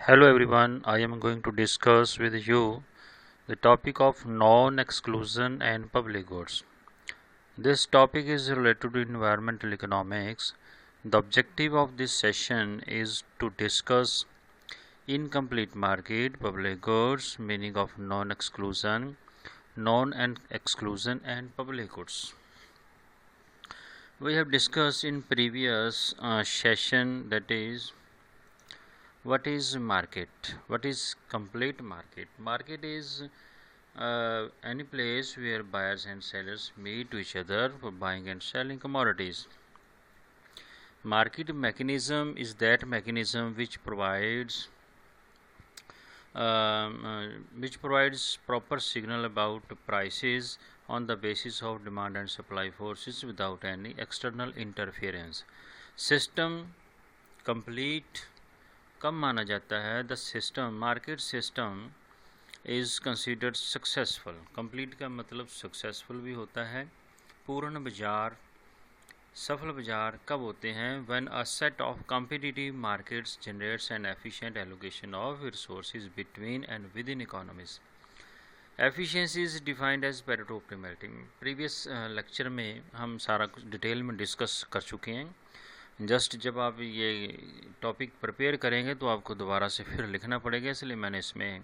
Hello everyone, I am going to discuss with you the topic of non-exclusion and public goods. This topic is related to environmental economics. The objective of this session is to discuss incomplete market, public goods, meaning of non-exclusion, non-exclusion and public goods. We have discussed in previous session, that is, what is market, what is complete market. Market is any place where buyers and sellers meet each other for buying and selling commodities. Market mechanism is that mechanism which provides proper signal about prices on the basis of demand and supply forces without any external interference. System complete कब माना जाता है? The system, market system is considered successful. Complete का मतलब successful भी होता है। पूर्ण बाजार, सफल बाजार कब होते हैं? When a set of competitive markets generates an efficient allocation of resources between and within economies. Efficiency is defined as Pareto optimality. Previous lecture में हम सारा कुछ डिटेल में डिस्कस कर चुके हैं। जस्ट जब आप ये टॉपिक प्रिपेयर करेंगे तो आपको दोबारा से फिर लिखना पड़ेगा, इसलिए मैंने इसमें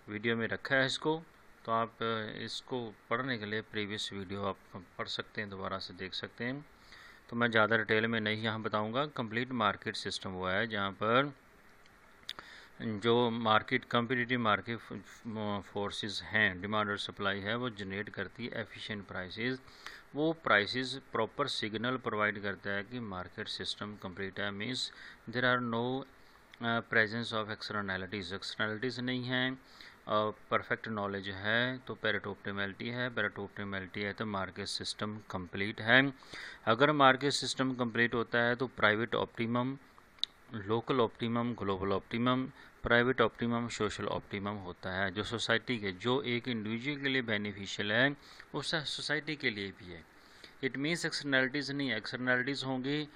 वीडियो में रखा है इसको। तो आप इसको पढ़ने के लिए प्रीवियस वीडियो आप पढ़ सकते हैं, दोबारा से देख सकते हैं। तो मैं ज़्यादा डिटेल में नहीं यहाँ बताऊँगा। कंप्लीट मार्केट सिस्टम हुआ है जहाँ पर जो मार्केट कम्पिटिटिव मार्केट फोर्सेस हैं, डिमांड और सप्लाई है, वो जनरेट करती है एफिशिएंट प्राइसेस। वो प्राइसेस प्रॉपर सिग्नल प्रोवाइड करता है कि मार्केट सिस्टम कंप्लीट है। Means there are no presence of externalities. Externalities नहीं हैं और परफेक्ट नॉलेज है तो पेरेटो ऑप्टिमैलिटी है। पेरेटो ऑप्टिमैलिटी है तो मार्केट सिस्टम कंप्लीट है। अगर मार्केट सिस्टम कंप्लीट होता है तो private optimum, local optimum, global optimum, private optimum, social optimum होता है। जो सोसाइटी के, जो एक इंडिविजुअल के लिए बेनिफिशियल है वो सोसाइटी के लिए भी है। इट मीन्स एक्सटर्नैलिटीज़ नहीं है। एक्सटर्नैलिटीज़ होंगी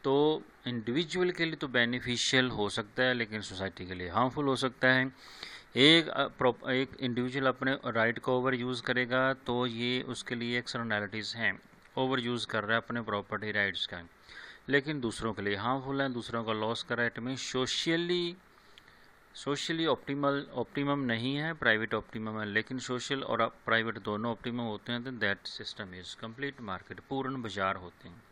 तो इंडिविजुअल के लिए तो बेनिफिशियल हो सकता है लेकिन सोसाइटी के लिए हार्मफुल हो सकता है। एक इंडिविजुअल अपने राइट को ओवर यूज़ करेगा तो ये उसके लिए एक्सटर्नैलिटीज़ हैं। ओवर यूज़ कर रहा है अपने प्रॉपर्टी राइट्स का, लेकिन दूसरों के लिए हार्मफुल है, दूसरों का लॉस कर रहा है। इट मीन सोशली ऑप्टिमम नहीं है, प्राइवेट ऑप्टिमम है। लेकिन सोशल और प्राइवेट दोनों ऑप्टिमम होते हैं तो that system is complete market, पूर्ण बाजार होते हैं।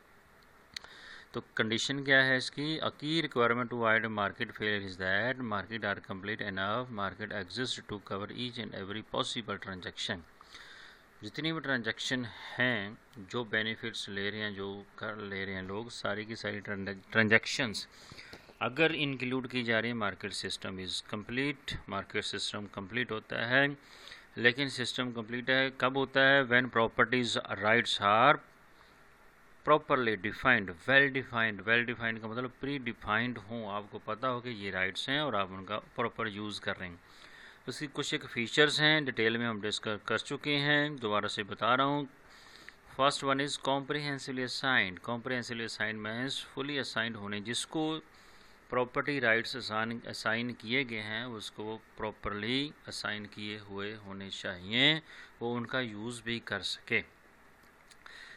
तो कंडीशन क्या है इसकी? A key requirement to avoid market failure is that market are complete enough, market exist to cover each and every possible transaction. जितनी भी ट्रांजैक्शन हैं, जो बेनिफिट्स ले रहे हैं, जो कर ले रहे हैं लोग, सारी की सारी ट्रांजैक्शंस अगर इंक्लूड की जा रही है, market system is complete. Market system complete होता है। लेकिन सिस्टम कंप्लीट है कब होता है? When properties rights are properly defined, well defined का मतलब प्री डिफाइंड हों, आपको पता हो कि ये राइट्स हैं और आप उनका प्रॉपर यूज़ कर रहे हैं। उसकी कुछ एक फीचर्स हैं, डिटेल में हम डिस्कस कर चुके हैं, दोबारा से बता रहा हूँ। First one is comprehensively assigned. Comprehensively assigned means fully assigned होने, जिसको प्रॉपर्टी राइट्स असाइन किए गए हैं उसको प्रॉपरली असाइन किए हुए होने चाहिए, वो उनका यूज़ भी कर सके।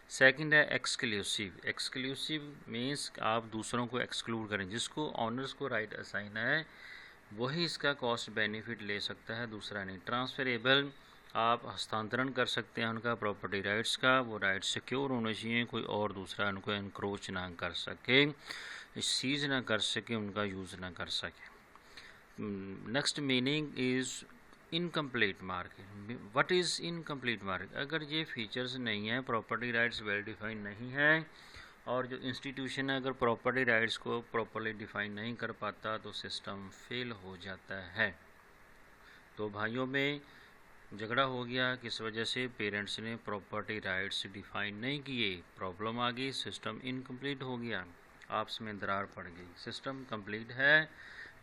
सेकंड है एक्सक्लूसिव। एक्सक्लूसिव मीन्स आप दूसरों को एक्सक्लूड करें। जिसको ऑनर्स को राइट असाइन है वही इसका कॉस्ट बेनिफिट ले सकता है, दूसरा नहीं। ट्रांसफरेबल, आप हस्तांतरण कर सकते हैं उनका प्रॉपर्टी राइट्स का। वो राइट्स सिक्योर होने चाहिए, कोई और दूसरा उनको एनक्रोच ना कर सके, सीज ना कर सके, उनका यूज़ ना कर सके। Next meaning is incomplete market. What is incomplete market? अगर ये फीचर्स नहीं है, प्रॉपर्टी राइट्स वेल डिफाइन नहीं है और जो इंस्टीट्यूशन है अगर प्रॉपर्टी राइट्स को प्रॉपरली डिफाइन नहीं कर पाता तो सिस्टम फेल हो जाता है। तो भाइयों में झगड़ा हो गया, किस वजह से? पेरेंट्स ने प्रॉपर्टी राइट्स डिफाइन नहीं किए, प्रॉब्लम आ गई, सिस्टम इनकम्प्लीट हो गया, आपस में दरार पड़ गई। सिस्टम कंप्लीट है,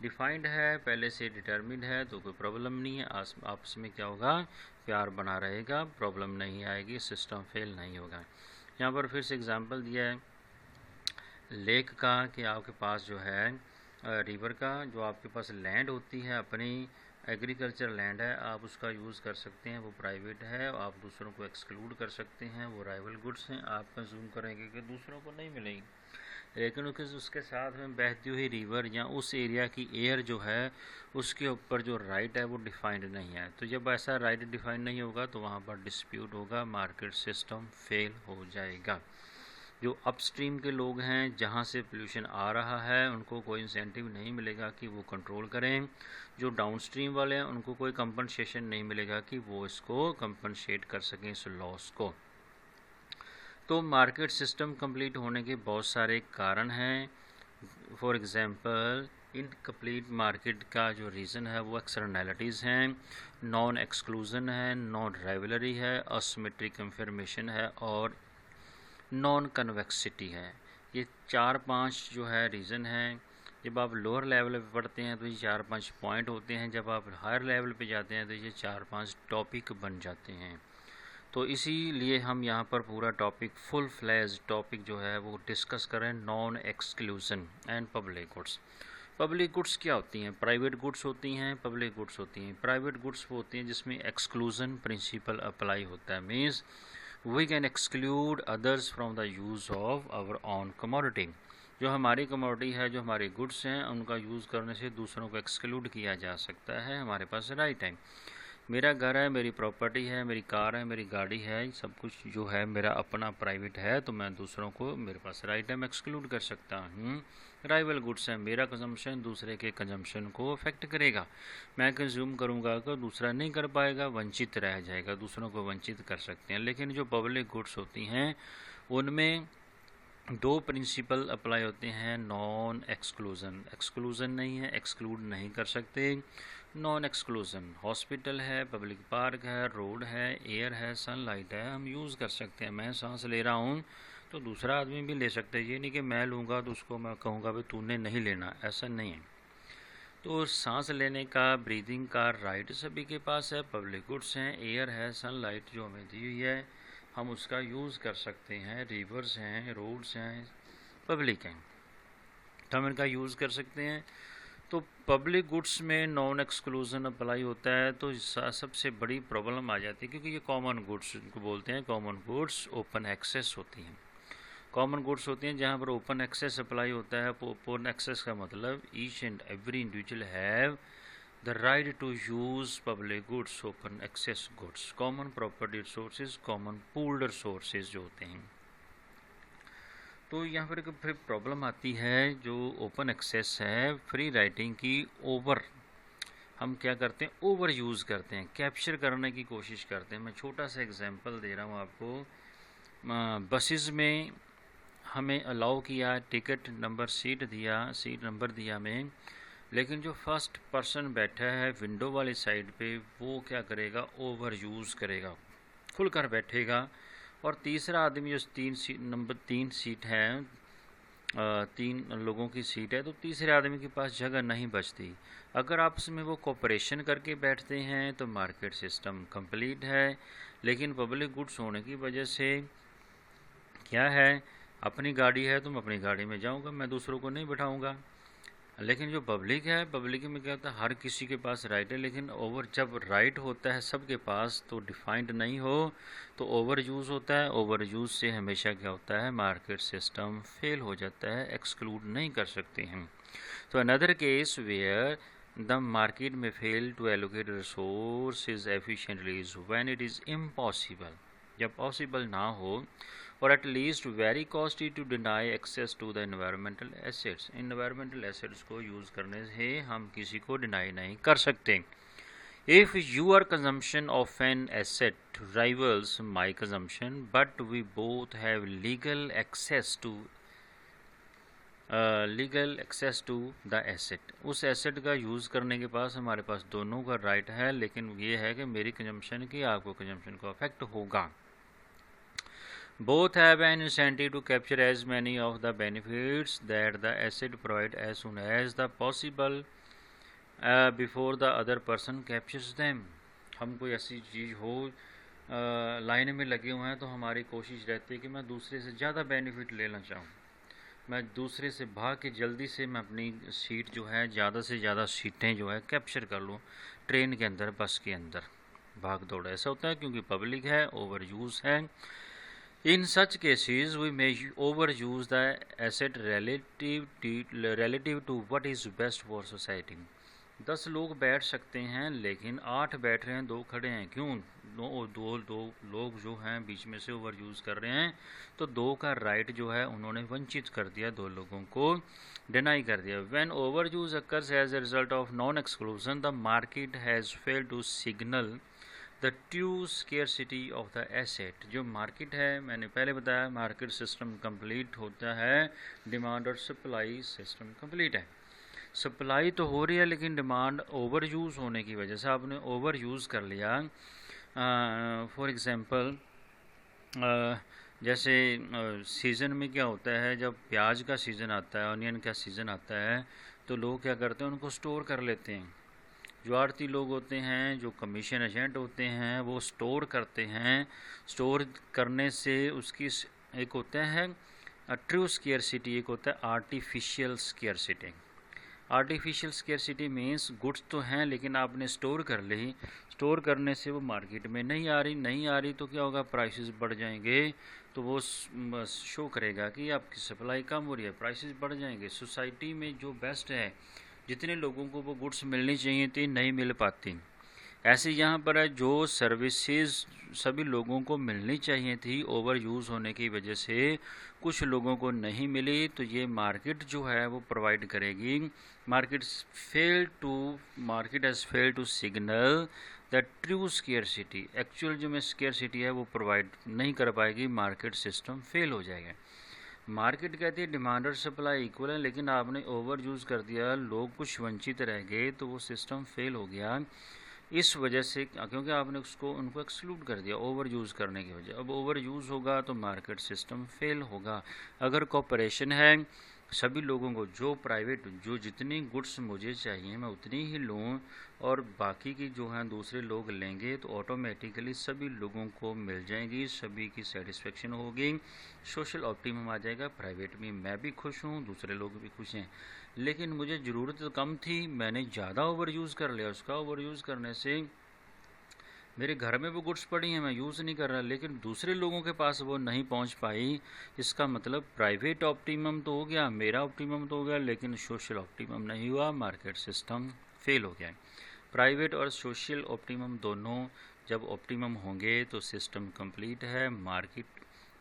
डिफाइंड है, पहले से डिटर्मिंड है तो कोई प्रॉब्लम नहीं है। आपस में क्या होगा? प्यार बना रहेगा, प्रॉब्लम नहीं आएगी, सिस्टम फेल नहीं होगा। यहाँ पर फिर से एग्जांपल दिया है लेक का कि आपके पास जो है रिवर का, जो आपके पास लैंड होती है अपनी एग्रीकल्चर लैंड है, आप उसका यूज़ कर सकते हैं, वो प्राइवेट है, आप दूसरों को एक्सक्लूड कर सकते हैं, वो राइवल गुड्स हैं, आप कंज्यूम करेंगे कि दूसरों को नहीं मिलेगी। लेकिन उसके साथ में बहती हुई रिवर या उस एरिया की एयर जो है उसके ऊपर जो राइट है वो डिफाइंड नहीं है। तो जब ऐसा राइट डिफाइंड नहीं होगा तो वहाँ पर डिस्प्यूट होगा, मार्केट सिस्टम फेल हो जाएगा। जो अपस्ट्रीम के लोग हैं, जहाँ से पोल्यूशन आ रहा है, उनको कोई इंसेंटिव नहीं मिलेगा कि वो कंट्रोल करें। जो डाउनस्ट्रीम वाले हैं उनको कोई कंपनसेशन नहीं मिलेगा कि वो इसको कंपनसेट कर सकें इस लॉस को। तो मार्केट सिस्टम कंप्लीट होने के बहुत सारे कारण हैं। फॉर एग्जांपल इनकम्प्लीट मार्केट का जो रीज़न है वो एक्सटर्नैलिटीज़ हैं, नॉन एक्सक्लूजन है, नॉन राइवलरी है, असिमेट्रिक कंफर्मेशन है और नॉन कन्वेक्सिटी है। ये 4-5 जो है रीज़न हैं। जब आप लोअर लेवल पे पढ़ते हैं तो ये 4-5 पॉइंट होते हैं, जब आप हायर लेवल पे जाते हैं तो ये 4-5 टॉपिक बन जाते हैं। तो इसीलिए हम यहाँ पर पूरा टॉपिक, फुल फ्लैज टॉपिक जो है वो डिस्कस करें, non exclusion and public goods. Public goods क्या होती हैं? प्राइवेट गुड्स होती हैं, पब्लिक गुड्स होती हैं। प्राइवेट गुड्स वो होती हैं जिसमें एक्सक्लूजन प्रिंसिपल अप्लाई होता है, means we can exclude others from the use of our on commodity. जो हमारी कमोडिटी है, जो हमारे गुड्स हैं, उनका यूज़ करने से दूसरों को एक्सक्लूड किया जा सकता है, हमारे पास राइट है। मेरा घर है, मेरी प्रॉपर्टी है, मेरी कार है, मेरी गाड़ी है, सब कुछ जो है मेरा अपना प्राइवेट है, तो मैं दूसरों को, मेरे पास राइट है, मैं एक्सक्लूड कर सकता हूँ। राइवल गुड्स है, मेरा कंजम्पशन दूसरे के कंजम्पशन को अफेक्ट करेगा। मैं कंज्यूम करूँगा तो दूसरा नहीं कर पाएगा, वंचित रह जाएगा, दूसरों को वंचित कर सकते हैं। लेकिन जो पब्लिक गुड्स होती हैं उनमें 2 प्रिंसिपल अप्लाई होते हैं, नॉन एक्सक्लूजन, एक्सक्लूजन नहीं है, एक्सक्लूड नहीं कर सकते। नॉन एक्सक्लूजन, हॉस्पिटल है, पब्लिक पार्क है, रोड है, एयर है, सनलाइट है, हम यूज़ कर सकते हैं। मैं सांस ले रहा हूँ तो दूसरा आदमी भी ले सकता है, ये नहीं कि मैं लूँगा तो उसको मैं कहूँगा भाई तूने नहीं लेना, ऐसा नहीं है। तो सांस लेने का, ब्रीदिंग का राइट सभी के पास है। पब्लिक गुड्स हैं, एयर है, सनलाइट जो हमें दी हुई है, हम उसका यूज़ कर सकते हैं। रिवर्स हैं, रोड्स हैं, पब्लिक हैं, तो हम इनका यूज़ कर सकते हैं। तो पब्लिक गुड्स में नॉन एक्सक्लूजन अप्लाई होता है तो सबसे बड़ी प्रॉब्लम आ जाती है, क्योंकि ये कॉमन गुड्स इनको बोलते हैं। कॉमन गुड्स ओपन एक्सेस होती हैं। कॉमन गुड्स होती हैं जहाँ पर ओपन एक्सेस अप्लाई होता है। ओपन एक्सेस का मतलब each and every individual have the right to use public goods, open access goods, common property resources, common pooled resources जो होते हैं। तो यहाँ पर फिर प्रॉब्लम आती है, जो ओपन एक्सेस है, फ्री राइटिंग की ओवर, हम क्या करते हैं, ओवर यूज़ करते हैं, कैप्चर करने की कोशिश करते हैं। मैं छोटा सा एग्जांपल दे रहा हूँ आपको। बसेस में हमें अलाउ किया, टिकट नंबर, सीट नंबर दिया हमें, लेकिन जो फर्स्ट पर्सन बैठा है विंडो वाली साइड पे, वो क्या करेगा, ओवर यूज़ करेगा, खुलकर बैठेगा। और तीसरा आदमी जो नंबर 3 सीट है, 3 लोगों की सीट है, तो तीसरे आदमी के पास जगह नहीं बचती। अगर आपस में वो कोऑपरेशन करके बैठते हैं तो मार्केट सिस्टम कंप्लीट है। लेकिन पब्लिक गुड्स होने की वजह से क्या है, अपनी गाड़ी है तो मैं अपनी गाड़ी में जाऊंगा, मैं दूसरों को नहीं बैठाऊंगा। लेकिन जो पब्लिक है, पब्लिक में क्या होता है, हर किसी के पास राइट है, लेकिन ओवर, जब राइट होता है सबके पास तो डिफाइंड नहीं हो तो ओवर यूज़ होता है। ओवर यूज़ से हमेशा क्या होता है, मार्केट सिस्टम फेल हो जाता है, एक्सक्लूड नहीं कर सकते हैं। तो another case where the market में fail to allocate resources efficiently is when it is impossible, जब पॉसिबल ना हो, और at least very costly to deny access to the environmental assets, environmental assets को यूज़ करने से हम किसी को डिनाई नहीं कर सकते। If your consumption of an asset rivals my consumption but we both have legal access to the asset, उस एसेट का यूज़ करने के पास हमारे पास दोनों का राइट है, लेकिन ये है कि मेरी कंजम्पशन की आपको कंजम्पशन को अफेक्ट होगा। Both have an incentive to capture as many of the benefits that the asset provide as soon as the possible before the other person captures them. हम कोई ऐसी चीज़ हो, लाइन में लगे हुए हैं, तो हमारी कोशिश रहती है कि मैं दूसरे से ज़्यादा बेनिफिट लेना चाहूँ। मैं दूसरे से भाग के जल्दी से मैं अपनी सीट जो है ज़्यादा से ज़्यादा सीटें जो है कैप्चर कर लूँ ट्रेन के अंदर, बस के अंदर। भाग दौड़ ऐसा होता है क्योंकि पब्लिक है, ओवर यूज़ है। In such cases, we may overuse the asset relative to what is best for society. 10 लोग बैठ सकते हैं लेकिन 8 बैठ रहे हैं, 2 खड़े हैं, क्यों? दो लोग जो हैं बीच में से ओवर यूज़ कर रहे हैं, तो 2 का राइट जो है उन्होंने वंचित कर दिया, 2 लोगों को डिनाई कर दिया। When overuse occurs as a result of non-exclusion, the market has failed to signal the true scarcity of the asset. जो मार्केट है, मैंने पहले बताया मार्केट सिस्टम कंप्लीट होता है, डिमांड और सप्लाई सिस्टम कंप्लीट है। सप्लाई तो हो रही है लेकिन डिमांड ओवर यूज़ होने की वजह से आपने ओवर यूज़ कर लिया। फॉर एग्ज़ाम्पल जैसे सीज़न में क्या होता है, जब प्याज का सीज़न आता है, ऑनियन का सीज़न आता है, तो लोग क्या करते हैं, उनको स्टोर कर लेते हैं। जो आड़ती लोग होते हैं, जो कमीशन एजेंट होते हैं, वो स्टोर करते हैं। स्टोर करने से उसकी एक होता है ट्रू स्केर्सिटी, एक होता है artificial scarcity. Artificial scarcity means goods तो हैं लेकिन आपने स्टोर कर ली, स्टोर करने से वो मार्केट में नहीं आ रही तो क्या होगा, प्राइसेस बढ़ जाएंगे। तो वो शो करेगा कि आपकी सप्लाई कम हो रही है, प्राइसेस बढ़ जाएंगे। सोसाइटी में जो बेस्ट है, जितने लोगों को वो गुड्स मिलनी चाहिए थी, नहीं मिल पाती। ऐसे यहाँ पर है, जो सर्विसेज सभी लोगों को मिलनी चाहिए थी, ओवर यूज़ होने की वजह से कुछ लोगों को नहीं मिली, तो ये मार्केट जो है वो प्रोवाइड करेगी। Market has failed to signal the true scarcity. Actual जो में स्केर्सिटी है वो प्रोवाइड नहीं कर पाएगी, मार्केट सिस्टम फेल हो जाएगा। मार्केट कहती है डिमांड और सप्लाई इक्वल है, लेकिन आपने ओवर यूज़ कर दिया, लोग कुछ वंचित रह गए, तो वो सिस्टम फेल हो गया। इस वजह से, क्योंकि आपने उनको एक्सक्लूड कर दिया ओवर यूज़ करने की वजह। अब ओवर यूज़ होगा तो मार्केट सिस्टम फेल होगा। अगर कॉपरेशन है, सभी लोगों को जो जितनी गुड्स मुझे चाहिए मैं उतनी ही लूँ और बाकी की जो हैं दूसरे लोग लेंगे, तो ऑटोमेटिकली सभी लोगों को मिल जाएगी, सभी की सेटिस्फेक्शन होगी, सोशल ऑप्टिमम आ जाएगा। प्राइवेट में मैं भी खुश हूँ, दूसरे लोग भी खुश हैं। लेकिन मुझे ज़रूरत तो कम थी, मैंने ज़्यादा ओवर यूज़ कर लिया। उसका ओवर यूज़ करने से मेरे घर में वो गुड्स पड़ी हैं, मैं यूज़ नहीं कर रहा, लेकिन दूसरे लोगों के पास वो नहीं पहुंच पाई। इसका मतलब प्राइवेट ऑप्टिमम तो हो गया, मेरा ऑप्टिमम तो हो गया, लेकिन सोशल ऑप्टिमम नहीं हुआ, मार्केट सिस्टम फेल हो गया। प्राइवेट और सोशल ऑप्टिमम दोनों जब ऑप्टिमम होंगे तो सिस्टम कंप्लीट है। मार्केट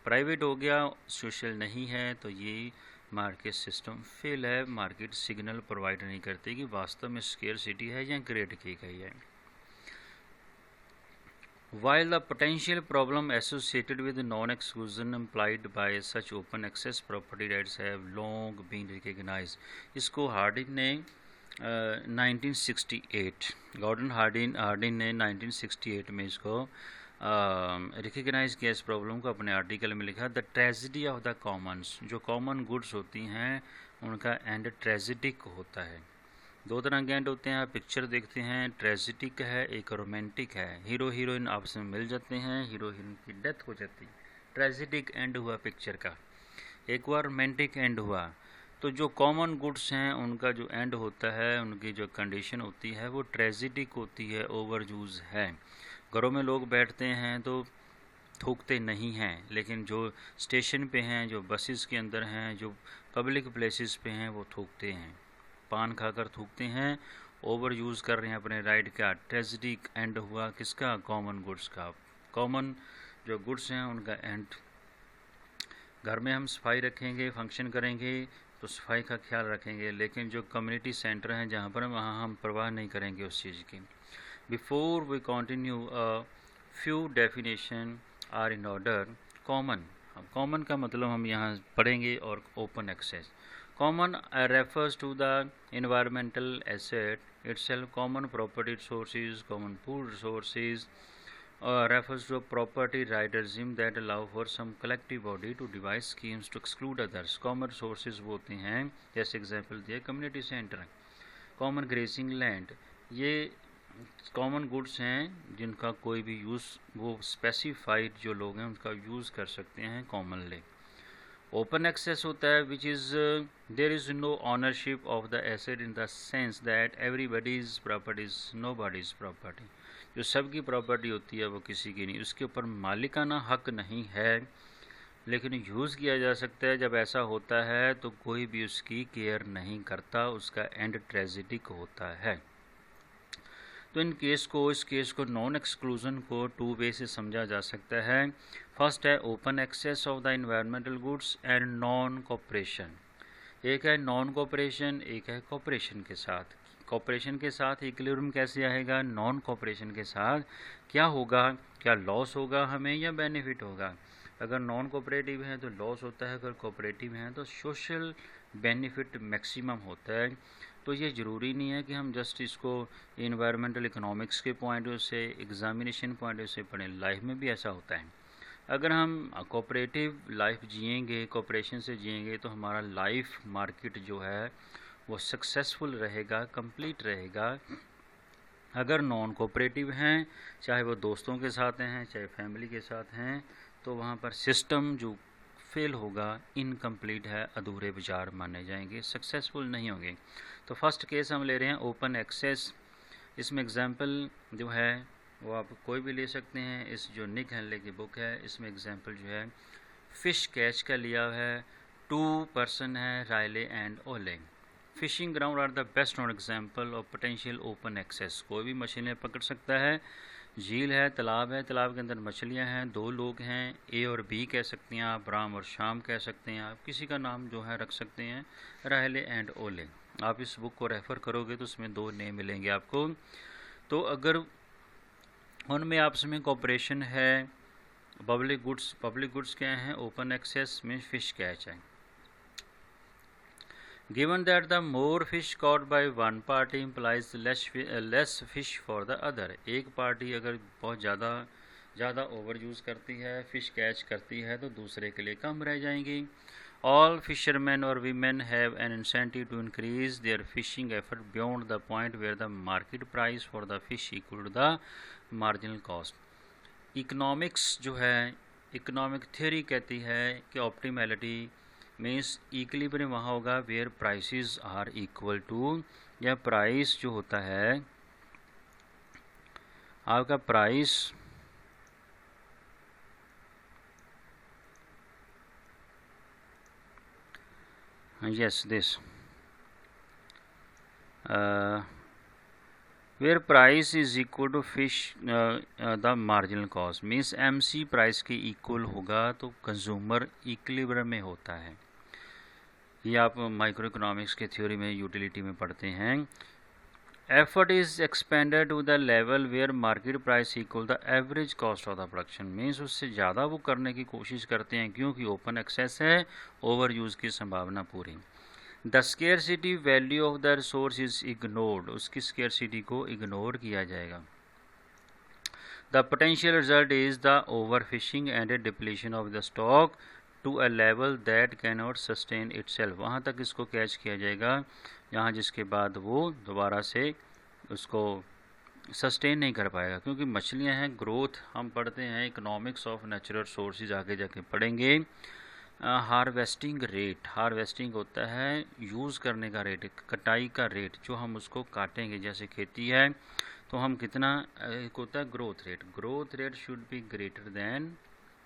प्राइवेट हो गया, सोशल नहीं है, तो ये मार्केट सिस्टम फेल है। मार्केट सिग्नल प्रोवाइड नहीं करती कि वास्तव में स्केर्सिटी है या क्रिएट की गई है। While the potential problem associated with non-exclusion implied by such open access property rights have long been recognized, इसको हार्डिन ने 1968 गॉर्डन हार्डिन ने 1968 में इसको रिकग्नाइज किया। इस प्रॉब्लम को अपने आर्टिकल में लिखा, the tragedy of the Commons. जो कॉमन गुड्स होती हैं उनका एंड ट्रेजिडिक होता है। दो तरह के एंड होते हैं, आप पिक्चर देखते हैं, ट्रेजिडिक है, एक रोमांटिक है। हीरो हीरोइन आपस में मिल जाते हैं, हीरो हीरोइन की डेथ हो जाती है, ट्रेजिडिक एंड हुआ पिक्चर का। एक बार रोमांटिक एंड हुआ। तो जो कॉमन गुड्स हैं उनका जो एंड होता है, उनकी जो कंडीशन होती है वो ट्रेजिडिक होती है, ओवर यूज़ है। घरों में लोग बैठते हैं तो थूकते नहीं हैं, लेकिन जो स्टेशन पे हैं, जो बसेस के अंदर हैं, जो पब्लिक प्लेसेस पे हैं, वो थूकते हैं, पान खाकर थूकते हैं, ओवर यूज़ कर रहे हैं अपने राइट का। ट्रेजिडिक एंड हुआ किसका, कॉमन गुड्स का। कॉमन जो गुड्स हैं उनका एंड। घर में हम सफाई रखेंगे, फंक्शन करेंगे तो सफाई का ख्याल रखेंगे, लेकिन जो कम्युनिटी सेंटर हैं जहाँ पर, वहाँ हम परवाह नहीं करेंगे उस चीज़ की। Before we continue, few definition are in order. Common का मतलब हम यहाँ पढ़ेंगे, और open access. Common refers to the environmental asset itself. Common property resources, common pool resources, refers to a property right regime that allow for some collective body to devise schemes to exclude others. Common resources वो होते हैं, जैसे example दिया community centre, common gracing land. ये common goods हैं जिनका कोई भी यूज़, वो स्पेसिफाइड जो लोग हैं उनका यूज़ कर सकते हैं कॉमनली। ओपन एक्सेस होता है which is there is no ownership of the asset in the sense that everybody's property is nobody's property. जो सबकी प्रॉपर्टी होती है वो किसी की नहीं, उसके ऊपर मालिकाना हक नहीं है, लेकिन यूज़ किया जा सकता है। जब ऐसा होता है तो कोई भी उसकी केयर नहीं करता, उसका एंड ट्रेजिडिक होता है। तो इस केस को नॉन एक्सक्लूजन को टू वे से समझा जा सकता है। फर्स्ट है open access of the environmental goods and non cooperation. एक है नॉन कॉपरेशन, एक है कॉपरेशन के साथ। कॉपरेशन के साथ इक्विलिब्रियम कैसे आएगा, नॉन कॉपरेशन के साथ क्या होगा, क्या लॉस होगा हमें या बेनिफिट होगा। अगर नॉन कोऑपरेटिव है तो लॉस होता है, अगर कोऑपरेटिव है तो सोशल बेनिफिट मैक्सिमम होता है। तो ये ज़रूरी नहीं है कि हम जस्ट इसको इन्वायरमेंटल इकोनॉमिक्स के पॉइंट ऑफ से, एग्जामिनेशन पॉइंट ऑफ से पढ़ें, लाइफ में भी ऐसा होता है। अगर हम कोऑपरेटिव लाइफ जिएंगे, कोऑपरेशन से जिएंगे, तो हमारा लाइफ मार्केट जो है वो सक्सेसफुल रहेगा, कंप्लीट रहेगा। अगर नॉन कोऑपरेटिव हैं, चाहे वो दोस्तों के साथ हैं चाहे फैमिली के साथ हैं, तो वहाँ पर सिस्टम जो फेल होगा, इनकम्प्लीट है, अधूरे बाजार माने जाएंगे, सक्सेसफुल नहीं होंगे। तो फर्स्ट केस हम ले रहे हैं ओपन एक्सेस। इसमें एग्जांपल जो है वो आप कोई भी ले सकते हैं। इस जो निक हेनले की बुक है इसमें एग्जांपल जो है फ़िश कैच का लिया है। 2 पर्सन है, Riley and Ole. Fishing ground are the best known example of potential open access. कोई भी मछलियाँ पकड़ सकता है, झील है, तालाब के अंदर मछलियाँ हैं, 2 लोग हैं, ए और बी कह सकते हैं आप, राम और शाम कह सकते हैं आप, किसी का नाम जो है रख सकते हैं, राहले एंड ओले। आप इस बुक को रेफ़र करोगे तो उसमें 2 नेम मिलेंगे आपको। तो अगर उनमें आपस में कोऑपरेशन है, पब्लिक गुड्स क्या हैं, ओपन एक्सेस में फ़िश कैच है। Given that the more fish caught by one party implies less fish for the other। एक पार्टी अगर बहुत ज़्यादा ओवर यूज़ करती है, फ़िश कैच करती है, तो दूसरे के लिए कम रह जाएंगी। All fishermen or women have an incentive to increase their fishing effort beyond the point where the market price for the fish equal to the marginal cost। Economics जो है, इकोनॉमिक थ्योरी कहती है कि ऑप्टिमैलिटी मीन्स इक्विलिब्रियम वहाँ होगा where prices are equal to, या price जो होता है आपका price yes this where price is equal to fish the marginal cost means MC price के इक्वल होगा, तो कंज्यूमर इक्विलिब्रियम में होता है। ये आप माइक्रो इकोनॉमिक्स के थ्योरी में, यूटिलिटी में पढ़ते हैं। Effort is expended to the level where market price equal the average cost of the production means उससे ज़्यादा वो करने की कोशिश करते हैं, क्योंकि ओपन एक्सेस है, ओवर यूज़ की संभावना पूरी। The scarcity value of the resource is ignored, उसकी स्केयरसिटी को इग्नोर किया जाएगा। The potential result is the over fishing and a depletion of the stock to a level that can not sustain itself. वहाँ तक इसको catch किया जाएगा जहाँ जिसके बाद वो दोबारा से उसको सस्टेन नहीं कर पाएगा, क्योंकि मछलियाँ हैं। ग्रोथ हम पढ़ते हैं इकोनॉमिक्स ऑफ नेचुरल रिसोर्सेज, आगे जाके पढ़ेंगे। हार्वेस्टिंग रेट, हार्वेस्टिंग होता है यूज़ करने का रेट, कटाई का रेट, जो हम उसको काटेंगे। जैसे खेती है तो हम कितना, एक होता है growth rate, growth rate should be greater than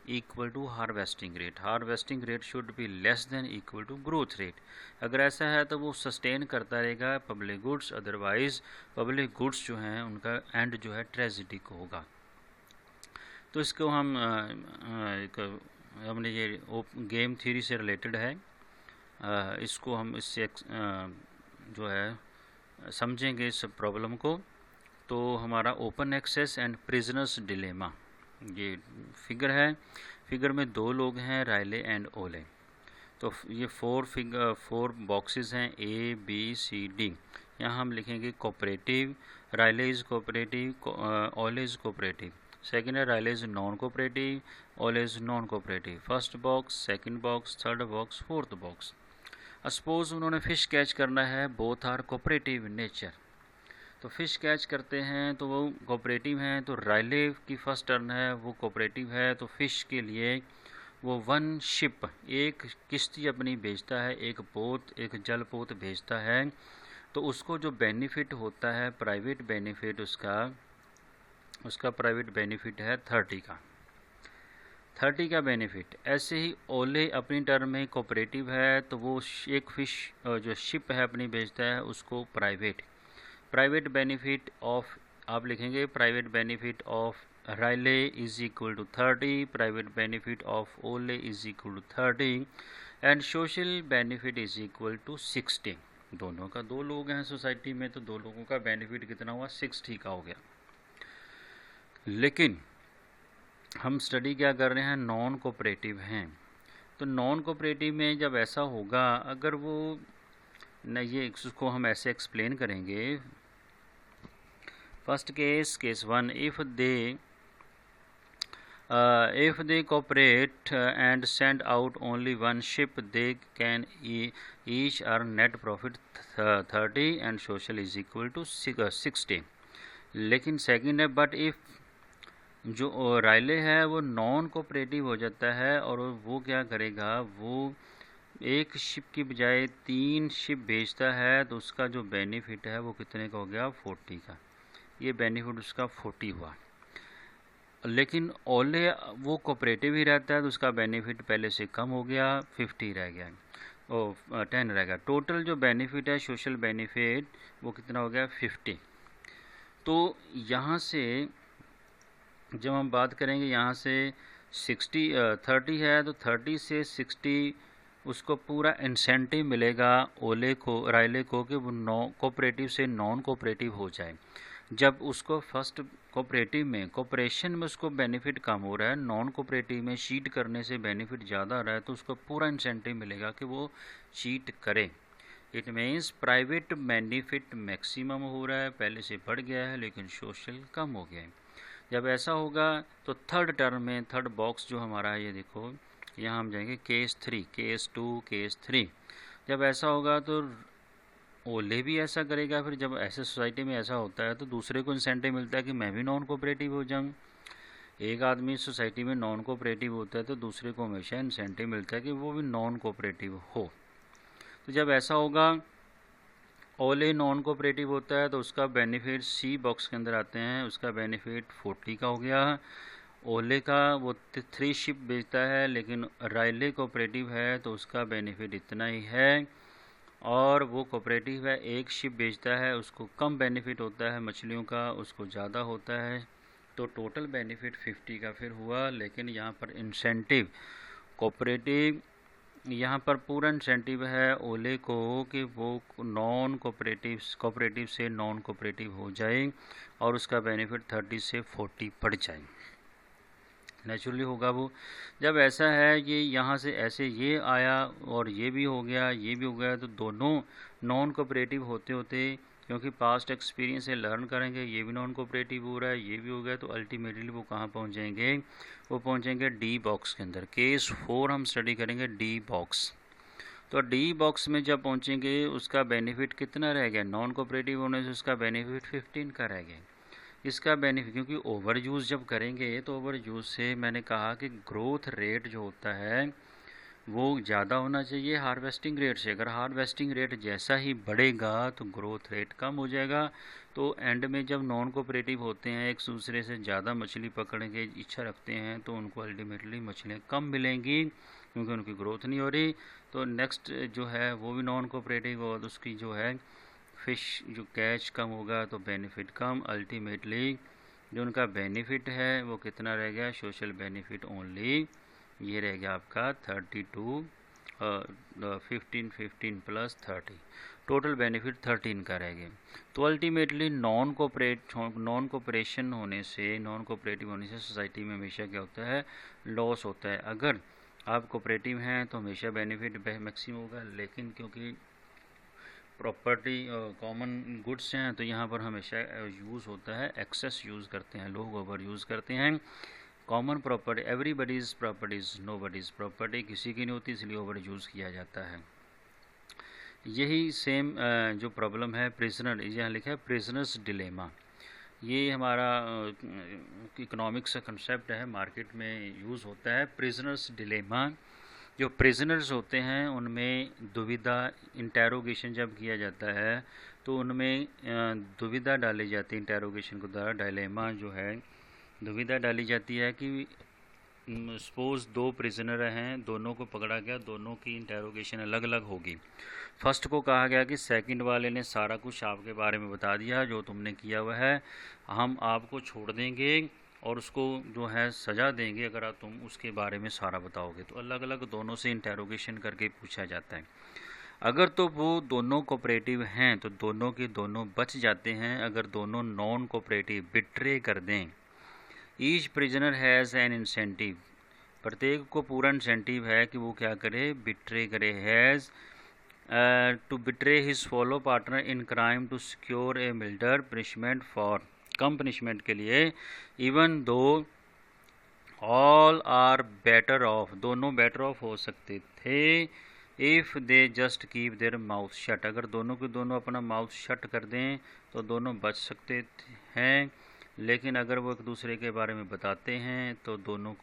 equal to harvesting rate, harvesting rate should be less than equal to growth rate. अगर ऐसा है तो वो सस्टेन करता रहेगा public goods, otherwise public goods जो हैं उनका एंड जो है ट्रेजिडिक होगा। तो इसको हम हमने ये गेम थ्योरी से रिलेटेड है, इसको हम इससे जो है समझेंगे इस प्रॉब्लम को। तो हमारा open access and prisoners dilemma, ये फिगर है। फिगर में 2 लोग हैं, रायले एंड ओले। तो ये 4 बॉक्सेस हैं, A B C D। यहाँ हम लिखेंगे cooperative, Riley is cooperative, Ole is cooperative. Second है Riley is non cooperative, Ole is non cooperative. First box, second box, third box, fourth box. Suppose उन्होंने fish catch करना है, both are cooperative in nature. तो fish catch करते हैं तो वो cooperative हैं, तो रायले की फ़र्स्ट टर्न है, वो कोऑपरेटिव है, तो फ़िश के लिए वो वन शिप, एक किश्ती अपनी बेचता है, एक पोत, एक जल पोत बेचता है, तो उसको जो बेनिफिट होता है प्राइवेट बेनिफिट, उसका प्राइवेट बेनिफिट है 30 का बेनिफिट। ऐसे ही ओले अपनी टर्म में कोऑपरेटिव है, तो वो एक फिश जो शिप है अपनी बेचता है, उसको प्राइवेट बेनिफिट ऑफ, आप लिखेंगे private benefit of Riley is equal to 30, private benefit of Ole is equal to 30 and social benefit is equal to 60। दोनों का, दो लोग हैं सोसाइटी में, तो दो लोगों का बेनिफिट कितना हुआ, 60 का हो गया। लेकिन हम स्टडी क्या कर रहे हैं, नॉन कोऑपरेटिव हैं। तो नॉन कोऑपरेटिव में जब ऐसा होगा, अगर वो न, ये इसको हम ऐसे एक्सप्लेन करेंगे। First case 1, if they cooperate and send out only one ship, they can each earn net profit 30 and social is equal to 60। लेकिन सेकंड है, बट इफ़ जो राइले है वो नॉन कोऑपरेटिव हो जाता है, और वो क्या करेगा, वो एक शिप की बजाय 3 शिप बेचता है, तो उसका जो बेनिफिट है वो कितने का हो गया, 40 का। ये बेनिफिट उसका 40 हुआ। लेकिन ओले वो कोऑपरेटिव ही रहता है, तो उसका बेनिफिट पहले से कम हो गया, 50 रह गया, 10 रह गया। टोटल जो बेनिफिट है सोशल बेनिफिट वो कितना हो गया, 50। तो यहाँ से जब हम बात करेंगे, यहाँ से 30 है, तो 30 से 60 उसको पूरा इंसेंटिव मिलेगा ओले को, राइले को, कि वो कोऑपरेटिव से नॉन कोऑपरेटिव हो जाए। जब उसको फर्स्ट कोऑपरेशन में उसको बेनिफिट कम हो रहा है, नॉन कोऑपरेटिव में चीट करने से बेनिफिट ज़्यादा आ रहा है, तो उसको पूरा इंसेंटिव मिलेगा कि वो चीट करे। It means private benefit maximum हो रहा है, पहले से बढ़ गया है, लेकिन सोशल कम हो गया है। जब ऐसा होगा तो थर्ड टर्म में, थर्ड बॉक्स जो हमारा है, ये देखो यहाँ हम जाएंगे केस 3, केस 2, केस 3। जब ऐसा होगा तो ओले भी ऐसा करेगा। फिर जब ऐसे सोसाइटी में ऐसा होता है तो दूसरे को इंसेंटिव मिलता है कि मैं भी नॉन कोऑपरेटिव हो जाऊँ। एक आदमी सोसाइटी में नॉन कोऑपरेटिव होता है तो दूसरे को हमेशा इंसेंटिव मिलता है कि वो भी नॉन कोऑपरेटिव हो। तो जब ऐसा होगा, ओले नॉन कोऑपरेटिव होता है, तो उसका बेनिफिट सी बॉक्स के अंदर आते हैं, उसका बेनिफिट 40 का हो गया। ओले का वो 3 शिप बेचता है, लेकिन राइले कोऑपरेटिव है तो उसका बेनिफिट इतना ही है, और वो कोऑपरेटिव है, एक शिप बेचता है, उसको कम बेनिफिट होता है मछलियों का, उसको ज़्यादा होता है। तो टोटल बेनिफिट 50 का फिर हुआ। लेकिन यहाँ पर इंसेंटिव कोऑपरेटिव, यहाँ पर पूरा इंसेंटिव है ओले को कि वो नॉन कोऑपरेटिव से नॉन कोऑपरेटिव हो जाए, और उसका बेनिफिट 30 से 40 बढ़ जाए। नेचुरली होगा वो। जब ऐसा है, ये यहाँ से ऐसे ये आया और ये भी हो गया, ये भी हो गया, तो दोनों नॉन कोऑपरेटिव होते होते, क्योंकि पास्ट एक्सपीरियंस से लर्न करेंगे, ये भी नॉन कोऑपरेटिव हो रहा है, ये भी हो गया, तो अल्टीमेटली वो कहाँ पहुँच जाएंगे, वो पहुँचेंगे डी बॉक्स के अंदर। केस 4 हम स्टडी करेंगे डी बॉक्स। तो डी बॉक्स में जब पहुँचेंगे, उसका बेनिफिट कितना रह गया, नॉन कोऑपरेटिव होने से उसका बेनिफिट 15 का रह गया। इसका बेनिफिट, क्योंकि ओवर यूज़ जब करेंगे, तो ओवर यूज़ से मैंने कहा कि ग्रोथ रेट जो होता है वो ज़्यादा होना चाहिए हार्वेस्टिंग रेट से। अगर हार्वेस्टिंग रेट जैसा ही बढ़ेगा तो ग्रोथ रेट कम हो जाएगा। तो एंड में जब नॉन कोऑपरेटिव होते हैं, एक दूसरे से ज़्यादा मछली पकड़ने की इच्छा रखते हैं, तो उनको अल्टीमेटली मछलियाँ कम मिलेंगी, क्योंकि उनकी ग्रोथ नहीं हो रही। तो नेक्स्ट जो है वो भी नॉन कोऑपरेटिव, और उसकी जो है फिश जो कैच कम होगा, तो बेनिफिट कम। अल्टीमेटली जो उनका बेनिफिट है वो कितना रह गया, सोशल बेनिफिट ओनली, ये रह गया आपका 32, 15 प्लस 30, टोटल बेनिफिट 13 का रह गया। तो अल्टीमेटली नॉन कोऑपरेशन होने से, नॉन कोऑपरेटिव होने से सोसाइटी में हमेशा क्या होता है, लॉस होता है। अगर आप कोऑपरेटिव हैं तो हमेशा बेनिफिट मैक्सिमम होगा, लेकिन क्योंकि प्रॉपर्टी कॉमन गुड्स हैं, तो यहाँ पर हमेशा यूज़ होता है, एक्सेस यूज़ करते हैं लोग, ओवर यूज़ करते हैं। Common property, everybody's properties, nobody's property, किसी की नहीं होती, इसलिए ओवर यूज़ किया जाता है। यही सेम जो प्रॉब्लम है प्रिजनर, यहाँ लिखा है प्रिजनर्स डिलेमा। ये हमारा इकोनॉमिक्स का कंसेप्ट है, मार्केट में यूज़ होता है। प्रिजनर्स डिलेमा, जो प्रिजनर्स होते हैं उनमें दुविधा, इंटेरोगेशन जब किया जाता है तो उनमें दुविधा डाली जाती है। इंटेरोगेशन के द्वारा डायलेमा जो है, दुविधा डाली जाती है कि सपोज़ दो प्रिजनर हैं, दोनों को पकड़ा गया, दोनों की इंटेरोगेशन अलग अलग होगी। फर्स्ट को कहा गया कि सेकंड वाले ने सारा कुछ आपके बारे में बता दिया, जो तुमने किया हुआ है, हम आपको छोड़ देंगे और उसको जो है सज़ा देंगे अगर तुम उसके बारे में सारा बताओगे। तो अलग अलग दोनों से इंटेरोगेशन करके पूछा जाता है। अगर तो वो दोनों कोऑपरेटिव हैं तो दोनों के दोनों बच जाते हैं। अगर दोनों नॉन कोऑपरेटिव बिट्रे कर दें, each prisoner has an incentive, प्रत्येक को पूरा इंसेंटिव है कि वो क्या करे, बिट्रे करे। Has to betray his fellow partner in crime to secure a milder punishment for, कम पनिशमेंट के लिए, even though all are better off, दोनों बेटर ऑफ हो सकते थे, if they just keep their mouth shut, अगर दोनों के दोनों अपना माउथ शट कर दें तो दोनों बच सकते हैं। लेकिन अगर वो एक दूसरे के बारे में बताते हैं तो दोनों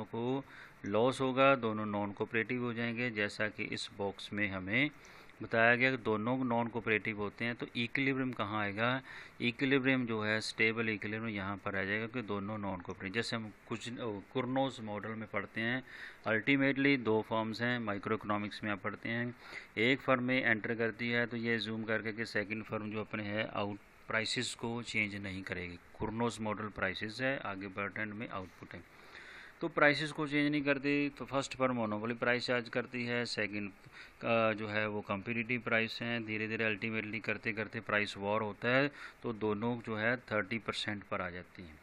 को लॉस होगा, दोनों नॉन कोऑपरेटिव हो जाएंगे। जैसा कि इस बॉक्स में हमें बताया गया कि दोनों नॉन कोऑपरेटिव होते हैं। तो इक्विलिब्रियम कहाँ आएगा, इक्विलिब्रियम जो है स्टेबल इक्विलिब्रियम यहाँ पर आ जाएगा कि दोनों नॉन कोऑपरेटिव। जैसे हम कुछ कुर्नोस मॉडल में पढ़ते हैं, अल्टीमेटली दो फर्म्स हैं, माइक्रो इकोनॉमिक्स में आप पढ़ते हैं, एक फर्म में एंटर करती है तो ये जूम करके कि सेकेंड फर्म जो अपने है आउट प्राइसेस को चेंज नहीं करेगी। कुर्नोस मॉडल प्राइसेस है, आगे बर्टेंड में आउटपुट है, तो प्राइसेस को चेंज नहीं करती। तो first firm monopoly price charge करती है, सेकंड जो है वो कम्पिटिटिव प्राइस हैं। धीरे धीरे अल्टीमेटली करते करते प्राइस वॉर होता है तो दोनों जो है 30% पर आ जाती हैं।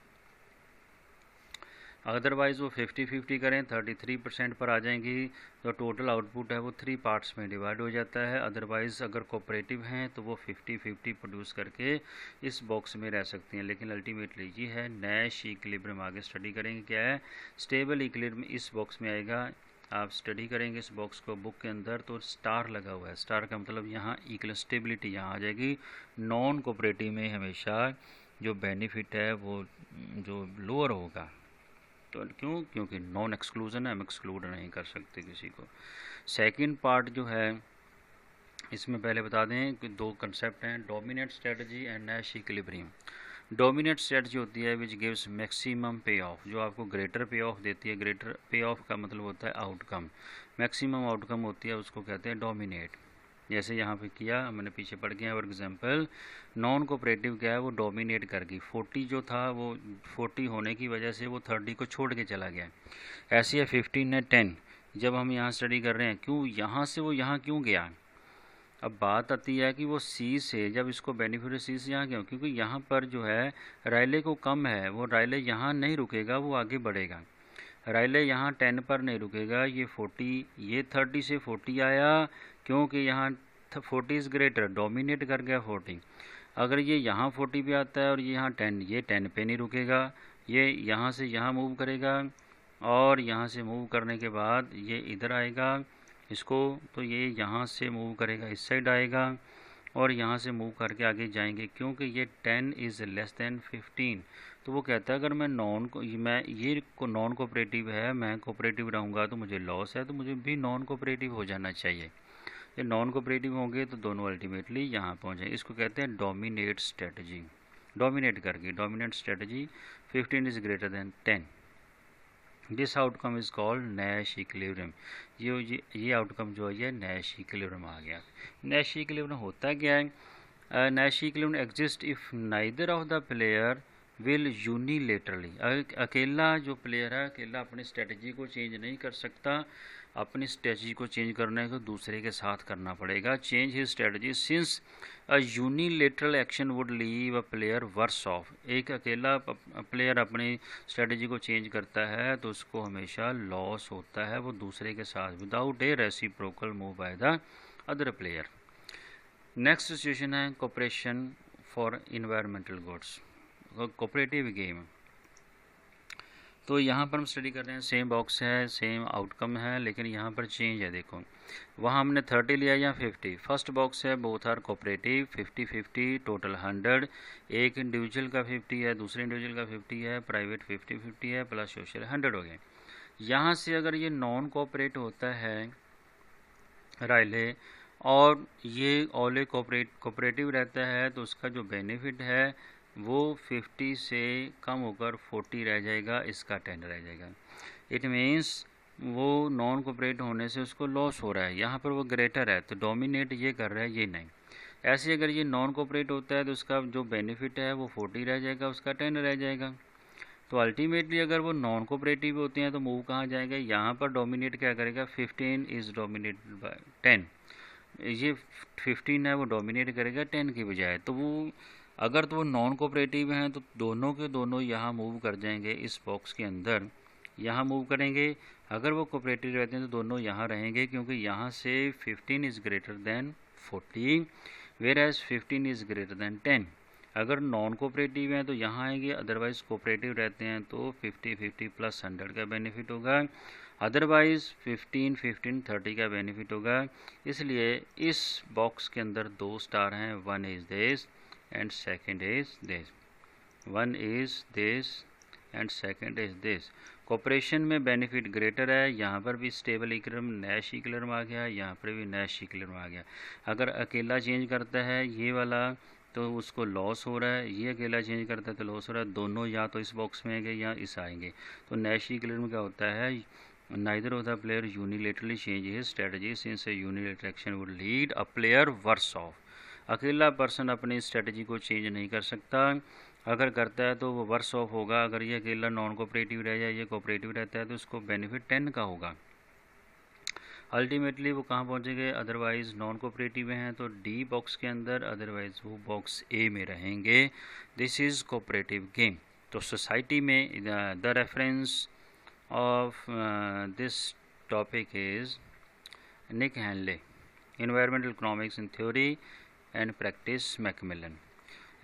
अदरवाइज़ वो 50-50 करें 33% पर आ जाएंगी, तो टोटल आउटपुट है वो 3 पार्ट्स में डिवाइड हो जाता है। अदरवाइज़ अगर कोऑपरेटिव हैं तो वो 50-50 प्रोड्यूस करके इस बॉक्स में रह सकती हैं। लेकिन अल्टीमेटली ये है नैश इक्विलिब्रियम, आगे स्टडी करेंगे क्या है। स्टेबल इक्विलिब्रियम इस बॉक्स में आएगा, आप स्टडी करेंगे इस बॉक्स को बुक के अंदर, तो स्टार लगा हुआ है, स्टार का मतलब यहाँ इक्वल स्टेबिलिटी यहाँ आ जाएगी। नॉन कोऑपरेटिव में हमेशा जो बेनिफिट है वो जो लोअर होगा, तो क्यों, क्योंकि नॉन एक्सक्लूजन है, हम एक्सक्लूड नहीं कर सकते किसी को। सेकंड पार्ट जो है इसमें पहले बता दें कि दो कंसेप्ट हैं, dominate strategy and Nash equilibrium. Dominate strategy होती है विच गिव्स मैक्सिमम पे ऑफ, जो आपको ग्रेटर पे ऑफ देती है। ग्रेटर पे ऑफ का मतलब होता है आउटकम, मैक्सिमम आउटकम होती है, उसको कहते हैं डोमिनेट। जैसे यहाँ पे किया मैंने पीछे पढ़ गया, फॉर एग्जांपल नॉन कोऑपरेटिव क्या है, वो डोमिनेट कर गई। 40 जो था वो 40 होने की वजह से वो 30 को छोड़ के चला गया। ऐसे है 15 है 10, जब हम यहाँ स्टडी कर रहे हैं क्यों यहाँ से वो यहाँ क्यों गया। अब बात आती है कि वो सी से जब इसको बेनिफिट सी से यहाँ क्यों, क्योंकि यहाँ पर जो है राइले को कम है, वो राइले यहाँ नहीं रुकेगा, वो आगे बढ़ेगा। राइले यहाँ 10 पर नहीं रुकेगा, ये 40, ये 30 से 40 आया क्योंकि यहाँ 40 इज़ ग्रेटर, डोमिनेट कर गया 40। अगर ये यहाँ 40 पे आता है और ये यहाँ 10, ये 10 पे नहीं रुकेगा, ये यहाँ से यहाँ मूव करेगा और यहाँ से मूव करने के बाद ये इधर आएगा इसको, तो ये यहाँ से मूव करेगा इस साइड आएगा और यहाँ से मूव करके आगे जाएंगे क्योंकि ये 10 इज़ लेस दैन 15। तो वो कहता है अगर मैं ये नॉन कोऑपरेटिव है, मैं कोऑपरेटिव रहूँगा तो मुझे लॉस है, तो मुझे भी नॉन कोऑपरेटिव हो जाना चाहिए। ये नॉन कोऑपरेटिव होंगे तो दोनों अल्टीमेटली यहाँ पहुँचे। इसको कहते हैं डोमिनेट स्ट्रेटजी, डोमिनेट करके, dominate strategy. 15 is greater than 10, this outcome is called Nash equilibrium. ये आउटकम जो है ये नैश इक्विलिब्रियम आ गया। नैश इक्विलिब्रियम होता क्या है, Nash equilibrium exist if neither of the player will unilaterally, अकेला जो प्लेयर है अकेला अपनी स्ट्रेटजी को चेंज नहीं कर सकता, अपनी स्ट्रेटजी को चेंज करने को दूसरे के साथ करना पड़ेगा। Change his strategy since a unilateral action would leave a player worse off, एक अकेला प्लेयर अपनी स्ट्रेटजी को चेंज करता है तो उसको हमेशा लॉस होता है वो दूसरे के साथ, without a reciprocal move by the other player. Next situation है cooperation for environmental goods, cooperative game. तो यहाँ पर हम स्टडी कर रहे हैं, सेम बॉक्स है, सेम आउटकम है, लेकिन यहाँ पर चेंज है। देखो वहाँ हमने 30 लिया या 50। फर्स्ट बॉक्स है बोथ आर कोऑपरेटिव, 50-50 टोटल 100। एक इंडिविजुअल का 50 है, दूसरे इंडिविजुअल का 50 है, प्राइवेट 50-50 है, प्लस सोशल 100 हो गए। यहाँ से अगर ये नॉन कोऑपरेट होता है राइले और ये ओले कोऑपरेटिव रहता है, तो उसका जो बेनिफिट है वो 50 से कम होकर 40 रह जाएगा, इसका 10 रह जाएगा। इट मीन्स वो नॉन कोऑपरेट होने से उसको लॉस हो रहा है, यहाँ पर वो ग्रेटर है तो डोमिनेट ये कर रहा है, ये नहीं। ऐसे अगर ये नॉन कोऑपरेट होता है तो उसका जो बेनिफिट है वो 40 रह जाएगा, उसका 10 रह जाएगा। तो अल्टीमेटली अगर वो नॉन कोऑपरेटिव होते हैं तो मूव कहाँ जाएगा, यहाँ पर डोमिनेट क्या करेगा, 15 इज़ डोमिनेटेड बाय 10। ये 15 है वो डोमिनेट करेगा 10 की बजाय। तो वो अगर तो वो नॉन कोऑपरेटिव हैं तो दोनों के दोनों यहाँ मूव कर जाएंगे, इस बॉक्स के अंदर यहाँ मूव करेंगे। अगर वो कोऑपरेटिव रहते हैं तो दोनों यहाँ रहेंगे, क्योंकि यहाँ से 15 is greater than 40 whereas 15 is greater than 10। अगर नॉन कोऑपरेटिव हैं तो यहाँ आएंगे, अदरवाइज़ कोऑपरेटिव रहते हैं तो 50-50 प्लस 100 का बेनिफिट होगा, अदरवाइज़ 15-15-30 का बेनिफिट होगा। इसलिए इस बॉक्स के अंदर 2 स्टार हैं, one is this and second is this, one is this and second is this. Cooperation में बेनिफिट ग्रेटर है, यहाँ पर भी स्टेबल इक्विलिब्रियम नैश इक्विलिब्रियम आ गया, यहाँ पर भी नैश इक्विलिब्रियम आ गया। अगर अकेला चेंज करता है ये वाला तो उसको लॉस हो रहा है, ये अकेला चेंज करता है तो लॉस हो रहा है, दोनों या तो इस बॉक्स में आएंगे या इस आएंगे। तो नैश इक्विलिब्रियम क्या होता है, neither of the player unilaterally change his strategy since a unilateral action would lead a player worse off. अकेला पर्सन अपनी स्ट्रेटजी को चेंज नहीं कर सकता, अगर करता है तो वो वर्स ऑफ होगा। अगर ये अकेला नॉन कोऑपरेटिव रह जाए, ये कोऑपरेटिव रहता है तो उसको बेनिफिट 10 का होगा। अल्टीमेटली वो कहाँ पहुँचेंगे, अदरवाइज़ नॉन कोऑपरेटिव हैं तो डी बॉक्स के अंदर, अदरवाइज़ वो बॉक्स ए में रहेंगे। This is cooperative game. तो सोसाइटी में the reference of this topic is Nick Hanley, environmental economics in theory and practice Macmillan.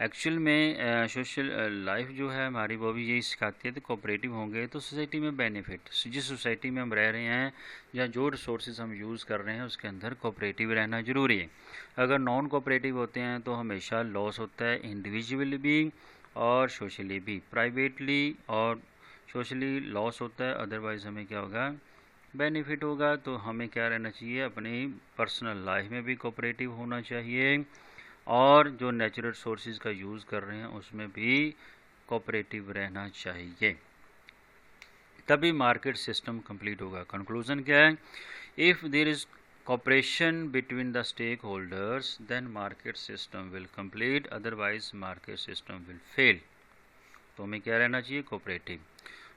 Actual में सोशल लाइफ जो है हमारी वो भी यही सिखाती है, तो कोऑपरेटिव होंगे तो सोसाइटी में बेनिफिट, जिस सोसाइटी में हम रह रहे हैं या जो रिसोर्सेज हम यूज़ कर रहे हैं उसके अंदर कोऑपरेटिव रहना ज़रूरी है। अगर नॉन कोऑपरेटिव होते हैं तो हमेशा लॉस होता है, इंडिविजुअली भी और सोशली भी, प्राइवेटली और सोशली लॉस होता है, अदरवाइज़ हमें क्या होगा, बेनिफिट होगा। तो हमें क्या रहना चाहिए, अपनी पर्सनल लाइफ में भी कोऑपरेटिव होना चाहिए और जो नेचुरल सोर्सेज का यूज़ कर रहे हैं उसमें भी कोऑपरेटिव रहना चाहिए, तभी मार्केट सिस्टम कंप्लीट होगा। कंक्लूजन क्या है, if there is cooperation between the stakeholders then market system will complete, otherwise market system will fail। तो हमें क्या रहना चाहिए, कोऑपरेटिव।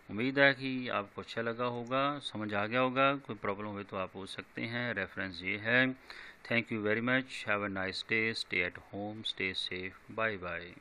उम्मीद है कि आपको अच्छा लगा होगा, समझ आ गया होगा। कोई प्रॉब्लम हुई तो आप पूछ सकते हैं, रेफरेंस ये है। Thank you very much, have a nice day, stay at home, stay safe, bye bye.